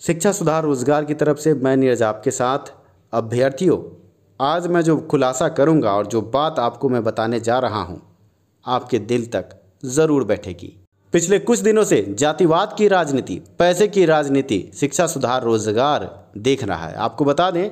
शिक्षा सुधार रोजगार की तरफ से मैं नीरज आपके साथ। अभ्यर्थियों, आज मैं जो खुलासा करूंगा और जो बात आपको मैं बताने जा रहा हूं, आपके दिल तक ज़रूर बैठेगी। पिछले कुछ दिनों से जातिवाद की राजनीति, पैसे की राजनीति शिक्षा सुधार रोजगार देख रहा है। आपको बता दें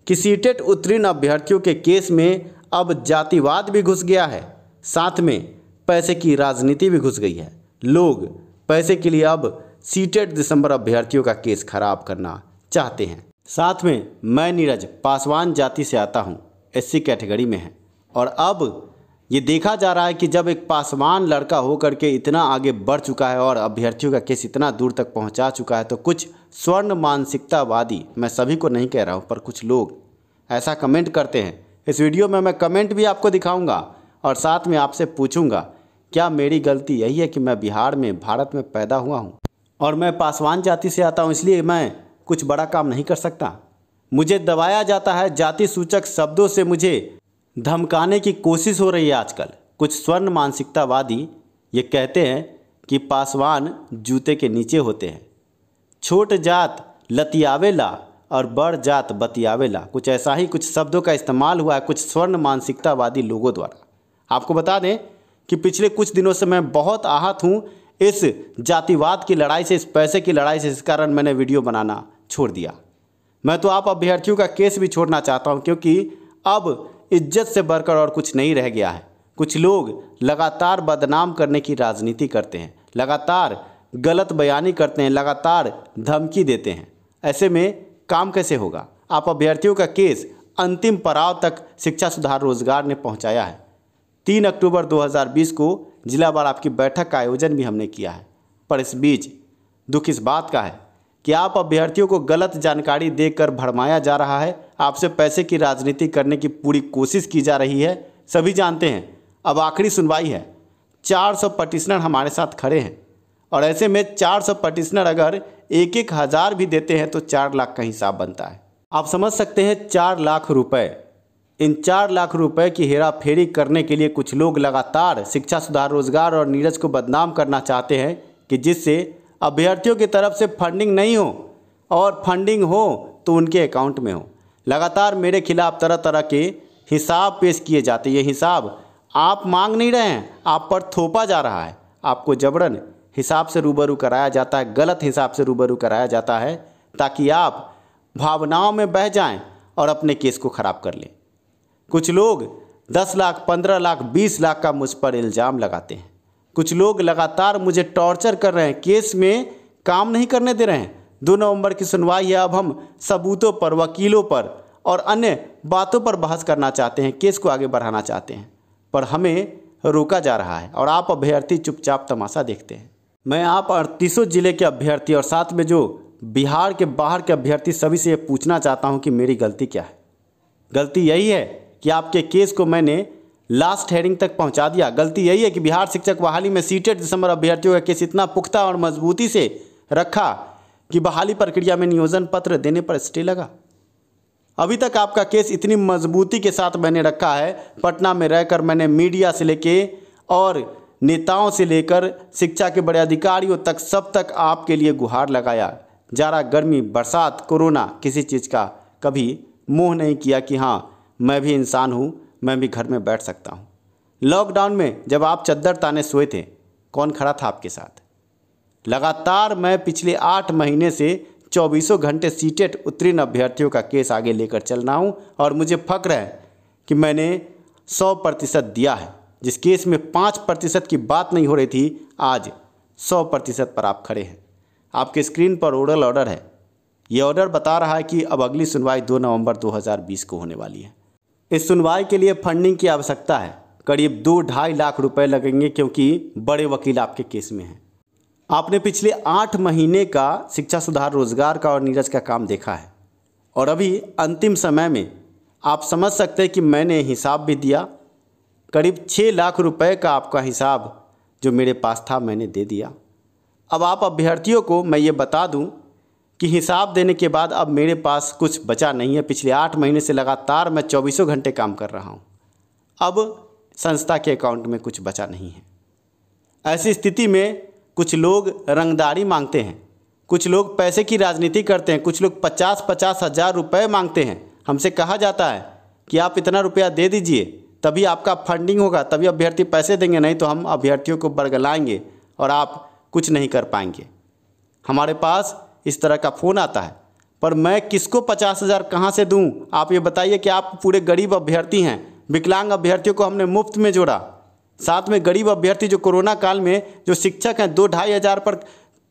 कि सीटेट उत्तीर्ण अभ्यर्थियों के केस में अब जातिवाद भी घुस गया है, साथ में पैसे की राजनीति भी घुस गई है। लोग पैसे के लिए अब सीटेट दिसंबर अभ्यर्थियों का केस खराब करना चाहते हैं। साथ में मैं नीरज पासवान जाति से आता हूं, एससी कैटेगरी में है। और अब ये देखा जा रहा है कि जब एक पासवान लड़का होकर के इतना आगे बढ़ चुका है और अभ्यर्थियों का केस इतना दूर तक पहुंचा चुका है, तो कुछ स्वर्ण मानसिकतावादी, मैं सभी को नहीं कह रहा हूं, पर कुछ लोग ऐसा कमेंट करते हैं। इस वीडियो में मैं कमेंट भी आपको दिखाऊंगा और साथ में आपसे पूछूंगा, क्या मेरी गलती यही है कि मैं बिहार में, भारत में पैदा हुआ हूँ और मैं पासवान जाति से आता हूँ, इसलिए मैं कुछ बड़ा काम नहीं कर सकता? मुझे दबाया जाता है, जाति सूचक शब्दों से मुझे धमकाने की कोशिश हो रही है आजकल। कुछ स्वर्ण मानसिकतावादी ये कहते हैं कि पासवान जूते के नीचे होते हैं, छोट जात लतियावेला और बड़ जात बतियावेला। कुछ ऐसा ही कुछ शब्दों का इस्तेमाल हुआ है कुछ स्वर्ण मानसिकतावादी लोगों द्वारा। आपको बता दें कि पिछले कुछ दिनों से मैं बहुत आहत हूँ इस जातिवाद की लड़ाई से, इस पैसे की लड़ाई से। इस कारण मैंने वीडियो बनाना छोड़ दिया। मैं तो आप अभ्यर्थियों का केस भी छोड़ना चाहता हूं, क्योंकि अब इज्जत से बढ़कर और कुछ नहीं रह गया है। कुछ लोग लगातार बदनाम करने की राजनीति करते हैं, लगातार गलत बयानी करते हैं, लगातार धमकी देते हैं। ऐसे में काम कैसे होगा? आप अभ्यर्थियों का केस अंतिम पड़ाव तक शिक्षा सुधार रोजगार ने पहुँचाया है। 3 अक्टूबर 2020 को जिलावार आपकी बैठक का आयोजन भी हमने किया है। पर इस बीच दुख इस बात का है कि आप अभ्यर्थियों को गलत जानकारी देकर भरमाया जा रहा है, आपसे पैसे की राजनीति करने की पूरी कोशिश की जा रही है। सभी जानते हैं अब आखिरी सुनवाई है। 400 पटिशनर हमारे साथ खड़े हैं और ऐसे में 400 पटिशनर अगर 1-1 हज़ार भी देते हैं तो 4 लाख का हिसाब बनता है। आप समझ सकते हैं 4 लाख रुपए। इन 4 लाख रुपए की हेरा फेरी करने के लिए कुछ लोग लगातार शिक्षा सुधार रोजगार और नीरज को बदनाम करना चाहते हैं कि जिससे अभ्यर्थियों की तरफ से फंडिंग नहीं हो और फंडिंग हो तो उनके अकाउंट में हो। लगातार मेरे खिलाफ तरह तरह के हिसाब पेश किए जाते हैं। ये हिसाब आप मांग नहीं रहे हैं, आप पर थोपा जा रहा है। आपको जबरन हिसाब से रूबरू कराया जाता है, गलत हिसाब से रूबरू कराया जाता है, ताकि आप भावनाओं में बह जाएं और अपने केस को ख़राब कर लें। कुछ लोग 10 लाख, 15 लाख, 20 लाख का मुझ पर इल्ज़ाम लगाते हैं। कुछ लोग लगातार मुझे टॉर्चर कर रहे हैं, केस में काम नहीं करने दे रहे हैं। 2 नवंबर की सुनवाई है, अब हम सबूतों पर, वकीलों पर और अन्य बातों पर बहस करना चाहते हैं, केस को आगे बढ़ाना चाहते हैं, पर हमें रोका जा रहा है और आप अभ्यर्थी चुपचाप तमाशा देखते हैं। मैं आप 38 जिले के अभ्यर्थी और साथ में जो बिहार के बाहर के अभ्यर्थी सभी से ये पूछना चाहता हूँ कि मेरी गलती क्या है? गलती यही है कि आपके केस को मैंने लास्ट हेयरिंग तक पहुंचा दिया। गलती यही है कि बिहार शिक्षक बहाली में सीटेट दिसंबर अभ्यर्थियों का केस इतना पुख्ता और मजबूती से रखा कि बहाली प्रक्रिया में नियोजन पत्र देने पर स्टे लगा। अभी तक आपका केस इतनी मजबूती के साथ मैंने रखा है। पटना में रहकर मैंने मीडिया से लेके और नेताओं से लेकर शिक्षा के बड़े अधिकारियों तक, सब तक आपके लिए गुहार लगाया। जाड़ा, गर्मी, बरसात, कोरोना, किसी चीज़ का कभी मोह नहीं किया कि हाँ मैं भी इंसान हूँ, मैं भी घर में बैठ सकता हूँ। लॉकडाउन में जब आप चद्दर ताने सोए थे, कौन खड़ा था आपके साथ? लगातार मैं पिछले 8 महीने से 24 घंटे सीटेट उत्तीर्ण अभ्यर्थियों का केस आगे लेकर चल रहा हूँ और मुझे फक्र है कि मैंने 100% दिया है। जिस केस में 5% की बात नहीं हो रही थी, आज 100% पर आप खड़े हैं। आपके स्क्रीन पर ओरल ऑर्डर है। ये ऑर्डर बता रहा है कि अब अगली सुनवाई 2 नवंबर 2020 को होने वाली है। इस सुनवाई के लिए फंडिंग की आवश्यकता है। करीब 2-2.5 लाख रुपए लगेंगे, क्योंकि बड़े वकील आपके केस में हैं। आपने पिछले 8 महीने का शिक्षा सुधार रोजगार का और नीरज का काम देखा है और अभी अंतिम समय में आप समझ सकते हैं कि मैंने हिसाब भी दिया। करीब 6 लाख रुपए का आपका हिसाब जो मेरे पास था मैंने दे दिया। अब आप अभ्यर्थियों को मैं ये बता दूं कि हिसाब देने के बाद अब मेरे पास कुछ बचा नहीं है। पिछले 8 महीने से लगातार मैं 24 घंटे काम कर रहा हूं। अब संस्था के अकाउंट में कुछ बचा नहीं है। ऐसी स्थिति में कुछ लोग रंगदारी मांगते हैं, कुछ लोग पैसे की राजनीति करते हैं, कुछ लोग 50-50 हज़ार रुपये मांगते हैं। हमसे कहा जाता है कि आप इतना रुपया दे दीजिए, तभी आपका फंडिंग होगा, तभी अभ्यर्थी पैसे देंगे, नहीं तो हम अभ्यर्थियों को बरगलाएंगे और आप कुछ नहीं कर पाएंगे। हमारे पास इस तरह का फ़ोन आता है, पर मैं किसको 50,000 कहाँ से दूं? आप ये बताइए कि आप पूरे गरीब अभ्यर्थी हैं। विकलांग अभ्यर्थियों को हमने मुफ्त में जोड़ा, साथ में गरीब अभ्यर्थी जो कोरोना काल में जो शिक्षक हैं 2-2.5 हज़ार पर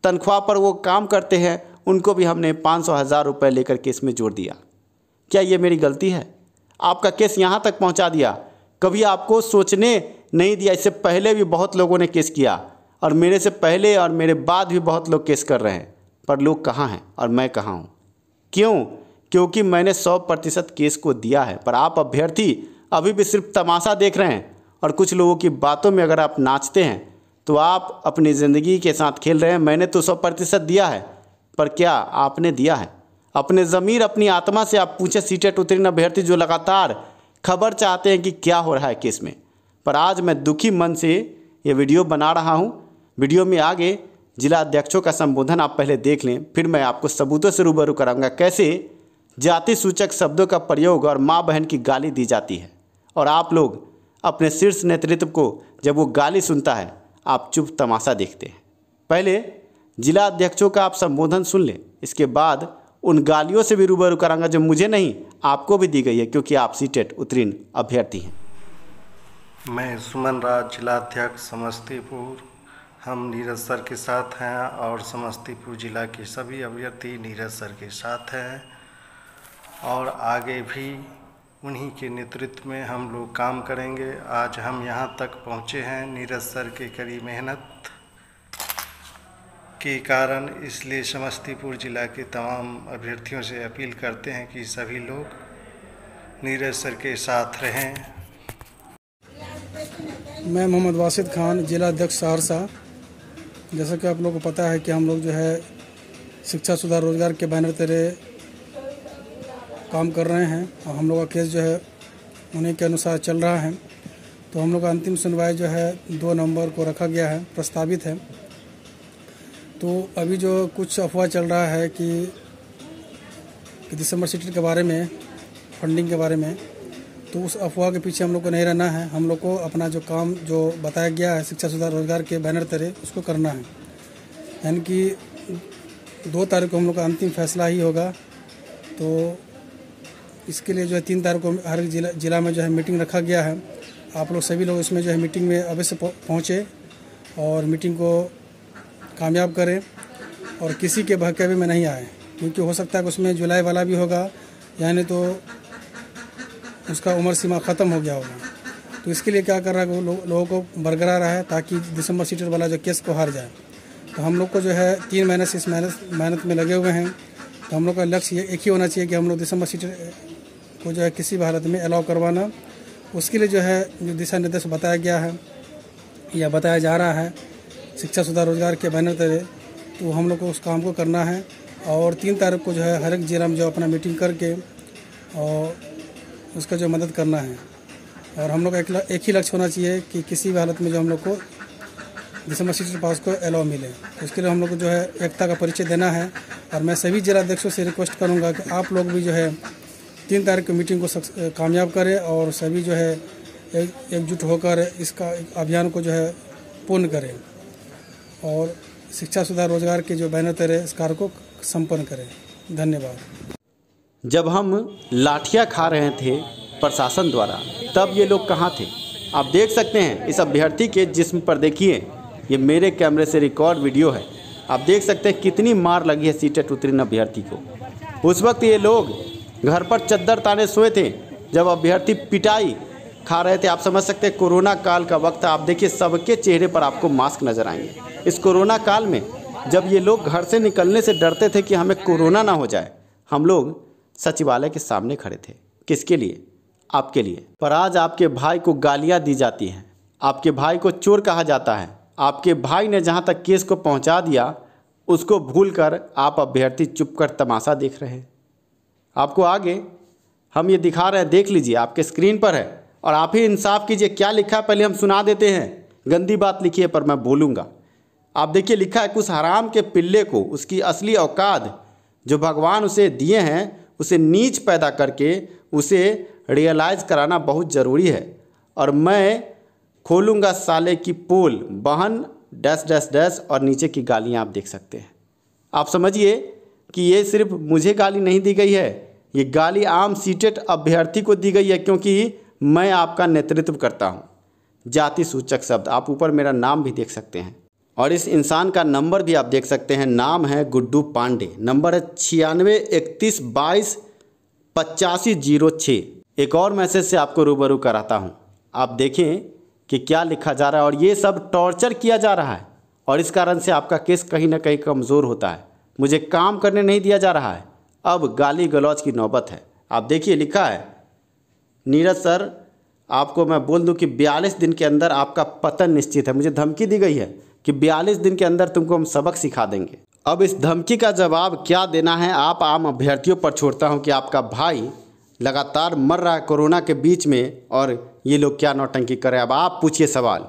तनख्वाह पर वो काम करते हैं, उनको भी हमने 500,000 रुपये लेकर के इसमें जोड़ दिया। क्या ये मेरी गलती है? आपका केस यहाँ तक पहुँचा दिया, कभी आपको सोचने नहीं दिया। इससे पहले भी बहुत लोगों ने केस किया और मेरे से पहले और मेरे बाद भी बहुत लोग केस कर रहे हैं, पर लोग कहाँ हैं और मैं कहाँ हूँ? क्यों? क्योंकि मैंने 100% केस को दिया है, पर आप अभ्यर्थी अभी भी सिर्फ तमाशा देख रहे हैं और कुछ लोगों की बातों में अगर आप नाचते हैं तो आप अपनी ज़िंदगी के साथ खेल रहे हैं। मैंने तो 100% दिया है, पर क्या आपने दिया है? अपने ज़मीर, अपनी आत्मा से आप पूछे सीटेट उत्तीर्ण अभ्यर्थी जो लगातार खबर चाहते हैं कि क्या हो रहा है केस में। पर आज मैं दुखी मन से ये वीडियो बना रहा हूँ। वीडियो में आगे जिला अध्यक्षों का संबोधन आप पहले देख लें, फिर मैं आपको सबूतों से रूबरू कराऊंगा कैसे जाति सूचक शब्दों का प्रयोग और माँ बहन की गाली दी जाती है, और आप लोग अपने शीर्ष नेतृत्व को जब वो गाली सुनता है आप चुप तमाशा देखते हैं। पहले जिला अध्यक्षों का आप संबोधन सुन लें, इसके बाद उन गालियों से भी रूबरू कराऊंगा जो मुझे नहीं आपको भी दी गई है, क्योंकि आप सीटेट उत्तीर्ण अभ्यर्थी हैं। मैं सुमन राज, जिला अध्यक्ष समस्तीपुर। हम नीरज सर के साथ हैं और समस्तीपुर जिला के सभी अभ्यर्थी नीरज सर के साथ हैं, और आगे भी उन्हीं के नेतृत्व में हम लोग काम करेंगे। आज हम यहाँ तक पहुँचे हैं नीरज सर के कड़ी मेहनत के कारण, इसलिए समस्तीपुर जिला के तमाम अभ्यर्थियों से अपील करते हैं कि सभी लोग नीरज सर के साथ रहें। मैं मोहम्मद वासिद खान, जिला अध्यक्ष सहरसा। जैसा कि आप लोगों को पता है कि हम लोग जो है शिक्षा सुधार रोजगार के बैनर तले काम कर रहे हैं और हम लोग का केस जो है उन्हीं के अनुसार चल रहा है। तो हम लोग का अंतिम सुनवाई जो है 2 नवंबर को रखा गया है, प्रस्तावित है। तो अभी जो कुछ अफवाह चल रहा है कि दिसंबर सीटेट के बारे में, फंडिंग के बारे में, तो उस अफवाह के पीछे हम लोग को नहीं रहना है। हम लोग को अपना जो काम जो बताया गया है शिक्षा सुधार रोजगार के बैनर तले उसको करना है। यानी कि 2 तारीख को हम लोग का अंतिम फैसला ही होगा। तो इसके लिए जो है 3 तारीख को हर जिला में जो है मीटिंग रखा गया है। आप लोग सभी लोग इसमें जो है मीटिंग में अवश्य पहुँचे और मीटिंग को कामयाब करें और किसी के बहकावे में नहीं आए, क्योंकि हो सकता है कि उसमें जुलाई वाला भी होगा, यानी तो उसका उम्र सीमा ख़त्म हो गया होगा। तो इसके लिए क्या कर रहा है लोगों को बरकरार है ताकि दिसंबर सीटेट वाला जो केस को हार जाए। तो हम लोग को जो है 3 महीने से इस मेहनत में लगे हुए हैं। तो हम लोग का लक्ष्य एक ही होना चाहिए कि हम लोग दिसंबर सीटेट को जो है किसी भी हालत में अलाउ करवाना। उसके लिए जो है जो दिशा निर्देश बताया गया है या बताया जा रहा है शिक्षा सुधार रोजगार के बैनर तले, तो हम लोग को उस काम को करना है। और 3 तारीख को जो है हर एक जिला में जो अपना मीटिंग करके और उसका जो मदद करना है। और हम लोग का एक ही लक्ष्य होना चाहिए कि किसी भी हालत में जो हम लोग को दिसंबर सीटेट पास को अलाउ मिले। तो उसके लिए हम लोग को जो है एकता का परिचय देना है। और मैं सभी जिला अध्यक्षों से रिक्वेस्ट करूंगा कि आप लोग भी जो है 3 तारीख को मीटिंग को कामयाब करें और सभी जो है एकजुट होकर इसका अभियान को जो है पूर्ण करें और शिक्षा सुधार रोजगार के जो बैनर तले इस कार्य को संपन्न करें। धन्यवाद। जब हम लाठियाँ खा रहे थे प्रशासन द्वारा, तब ये लोग कहाँ थे? आप देख सकते हैं इस अभ्यर्थी के जिस्म पर, देखिए ये मेरे कैमरे से रिकॉर्ड वीडियो है। आप देख सकते हैं कितनी मार लगी है सीटेट उत्तीर्ण अभ्यर्थी को। उस वक्त ये लोग घर पर चद्दर ताने सोए थे जब अभ्यर्थी पिटाई खा रहे थे। आप समझ सकते हैं कोरोना काल का वक्त। आप देखिए सबके चेहरे पर आपको मास्क नज़र आएंगे। इस कोरोना काल में जब ये लोग घर से निकलने से डरते थे कि हमें कोरोना ना हो जाए, हम लोग सचिवालय के सामने खड़े थे। किसके लिए? आपके लिए। पर आज आपके भाई को गालियां दी जाती हैं, आपके भाई को चोर कहा जाता है। आपके भाई ने जहां तक केस को पहुंचा दिया उसको भूलकर आप अभ्यर्थी चुप कर तमाशा देख रहे हैं। आपको आगे हम ये दिखा रहे हैं, देख लीजिए, आपके स्क्रीन पर है। और आप ही इंसाफ कीजिए, क्या लिखा है पहले हम सुना देते हैं। गंदी बात लिखी है पर मैं बोलूँगा। आप देखिए लिखा है, कुछ हराम के पिल्ले को उसकी असली औकात जो भगवान उसे दिए हैं उसे नीच पैदा करके उसे रियलाइज़ कराना बहुत ज़रूरी है। और मैं खोलूँगा साले की पोल बहन डैश डैश डैश, और नीचे की गालियाँ आप देख सकते हैं। आप समझिए कि ये सिर्फ मुझे गाली नहीं दी गई है, ये गाली आम सीटेट अभ्यर्थी को दी गई है, क्योंकि मैं आपका नेतृत्व करता हूँ। जाति सूचक शब्द, आप ऊपर मेरा नाम भी देख सकते हैं और इस इंसान का नंबर भी आप देख सकते हैं। नाम है गुड्डू पांडे, नंबर है 9631228506। एक और मैसेज से आपको रूबरू कराता हूँ, आप देखें कि क्या लिखा जा रहा है। और ये सब टॉर्चर किया जा रहा है और इस कारण से आपका केस कहीं ना कहीं कमज़ोर होता है। मुझे काम करने नहीं दिया जा रहा है, अब गाली गलौज की नौबत है। आप देखिए लिखा है, नीरज सर आपको मैं बोल दूं कि 42 दिन के अंदर आपका पतन निश्चित है। मुझे धमकी दी गई है कि 42 दिन के अंदर तुमको हम सबक सिखा देंगे। अब इस धमकी का जवाब क्या देना है आप आम अभ्यर्थियों पर छोड़ता हूं कि आपका भाई लगातार मर रहा है कोरोना के बीच में और ये लोग क्या नौटंकी कर रहे हैं। अब आप पूछिए सवाल।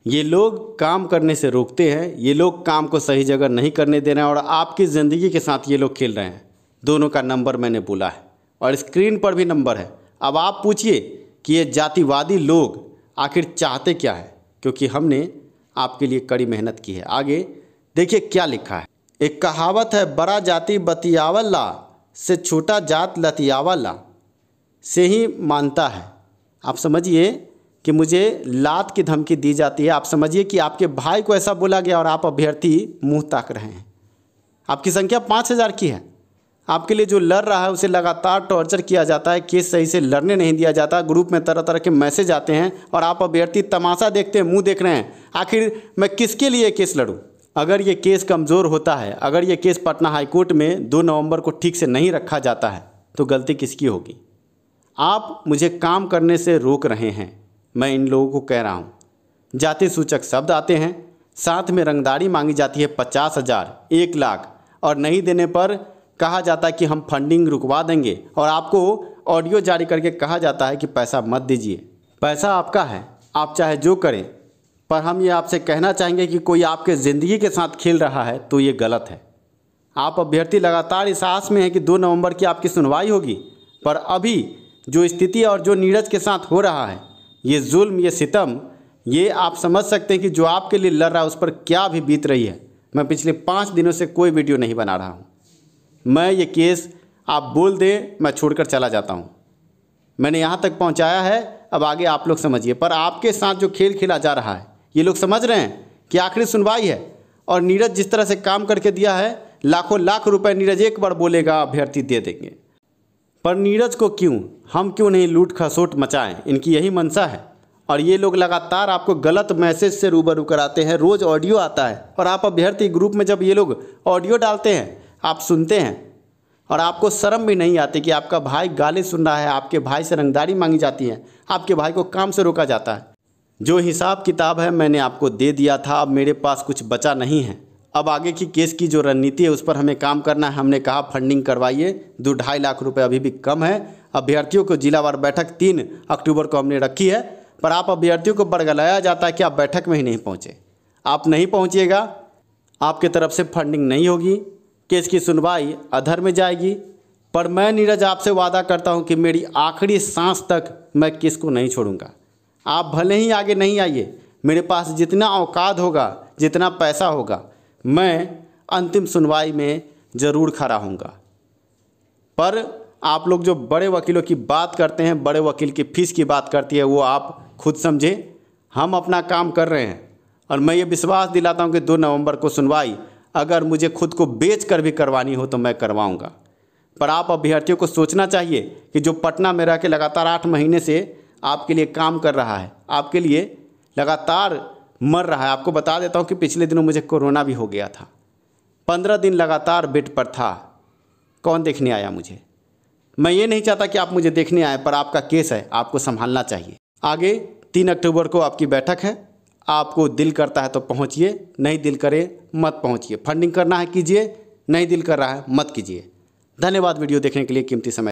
ये लोग काम करने से रोकते हैं, ये लोग काम को सही जगह नहीं करने दे रहे हैं और आपकी ज़िंदगी के साथ ये लोग खेल रहे हैं। दोनों का नंबर मैंने बोला है और स्क्रीन पर भी नंबर है। अब आप पूछिए कि ये जातिवादी लोग आखिर चाहते क्या है, क्योंकि हमने आपके लिए कड़ी मेहनत की है। आगे देखिए क्या लिखा है। एक कहावत है, बड़ा जाति बतियावला से छोटा जात लतियावला से ही मानता है। आप समझिए कि मुझे लात की धमकी दी जाती है। आप समझिए कि आपके भाई को ऐसा बोला गया और आप अभ्यर्थी मुंह ताक रहे हैं। आपकी संख्या 5000 की है। आपके लिए जो लड़ रहा है उसे लगातार टॉर्चर किया जाता है, केस सही से लड़ने नहीं दिया जाता, ग्रुप में तरह तरह के मैसेज आते हैं और आप अभ्यर्थी तमाशा देखते हैं, मुंह देख रहे हैं। आखिर मैं किसके लिए केस लड़ूं? अगर ये केस कमज़ोर होता है, अगर ये केस पटना हाईकोर्ट में 2 नवंबर को ठीक से नहीं रखा जाता है तो गलती किसकी होगी? आप मुझे काम करने से रोक रहे हैं। मैं इन लोगों को कह रहा हूँ, जाति सूचक शब्द आते हैं, साथ में रंगदारी मांगी जाती है 50,000, 1 लाख, और नहीं देने पर कहा जाता है कि हम फंडिंग रुकवा देंगे और आपको ऑडियो जारी करके कहा जाता है कि पैसा मत दीजिए। पैसा आपका है, आप चाहे जो करें, पर हम ये आपसे कहना चाहेंगे कि कोई आपके ज़िंदगी के साथ खेल रहा है तो ये गलत है। आप अभ्यर्थी लगातार इस आस में है कि 2 नवंबर की आपकी सुनवाई होगी, पर अभी जो स्थिति और जो नीरज के साथ हो रहा है, ये जुल्म, ये सितम, ये आप समझ सकते हैं कि जो आपके लिए लड़ रहा है उस पर क्या भी बीत रही है। मैं पिछले 5 दिनों से कोई वीडियो नहीं बना रहा हूँ। मैं ये केस आप बोल दें मैं छोड़कर चला जाता हूँ। मैंने यहाँ तक पहुँचाया है, अब आगे आप लोग समझिए। पर आपके साथ जो खेल खेला जा रहा है, ये लोग समझ रहे हैं कि आखिरी सुनवाई है और नीरज जिस तरह से काम करके दिया है, लाखों लाख रुपए नीरज एक बार बोलेगा अभ्यर्थी दे देंगे। पर नीरज को हम क्यों नहीं लूट खसोट मचाएं? इनकी यही मंशा है और ये लोग लगातार आपको गलत मैसेज से रूबरू कराते हैं। रोज़ ऑडियो आता है और आप अभ्यर्थी ग्रुप में जब ये लोग ऑडियो डालते हैं आप सुनते हैं और आपको शर्म भी नहीं आती कि आपका भाई गाली सुन रहा है, आपके भाई से रंगदारी मांगी जाती है, आपके भाई को काम से रोका जाता है। जो हिसाब किताब है मैंने आपको दे दिया था, अब मेरे पास कुछ बचा नहीं है। अब आगे की केस की जो रणनीति है उस पर हमें काम करना है। हमने कहा फंडिंग करवाइए, 2-2.5 लाख रुपए अभी भी कम है। अभ्यर्थियों को जिलावार बैठक 3 अक्टूबर को हमने रखी है, पर आप अभ्यर्थियों को बरगलाया जाता है कि आप बैठक में ही नहीं पहुँचे। आप नहीं पहुँचिएगा, आपके तरफ से फंडिंग नहीं होगी, केस की सुनवाई अधर में जाएगी। पर मैं नीरज आपसे वादा करता हूं कि मेरी आखिरी सांस तक मैं केस को नहीं छोड़ूंगा। आप भले ही आगे नहीं आइए, मेरे पास जितना औकात होगा, जितना पैसा होगा, मैं अंतिम सुनवाई में ज़रूर खड़ा होऊंगा। पर आप लोग जो बड़े वकीलों की बात करते हैं, बड़े वकील की फ़ीस की बात करती है, वो आप खुद समझें। हम अपना काम कर रहे हैं और मैं ये विश्वास दिलाता हूं कि 2 नवंबर को सुनवाई अगर मुझे खुद को बेच कर भी करवानी हो तो मैं करवाऊंगा। पर आप अभ्यर्थियों को सोचना चाहिए कि जो पटना में रह के लगातार 8 महीने से आपके लिए काम कर रहा है, आपके लिए लगातार मर रहा है। आपको बता देता हूं कि पिछले दिनों मुझे कोरोना भी हो गया था, 15 दिन लगातार बेड पर था। कौन देखने आया मुझे? मैं ये नहीं चाहता कि आप मुझे देखने आए, पर आपका केस है, आपको संभालना चाहिए। आगे 3 अक्टूबर को आपकी बैठक है। आपको दिल करता है तो पहुंचिए, नहीं दिल करे मत पहुंचिए। फंडिंग करना है कीजिए, नहीं दिल कर रहा है मत कीजिए। धन्यवाद वीडियो देखने के लिए, कीमती समय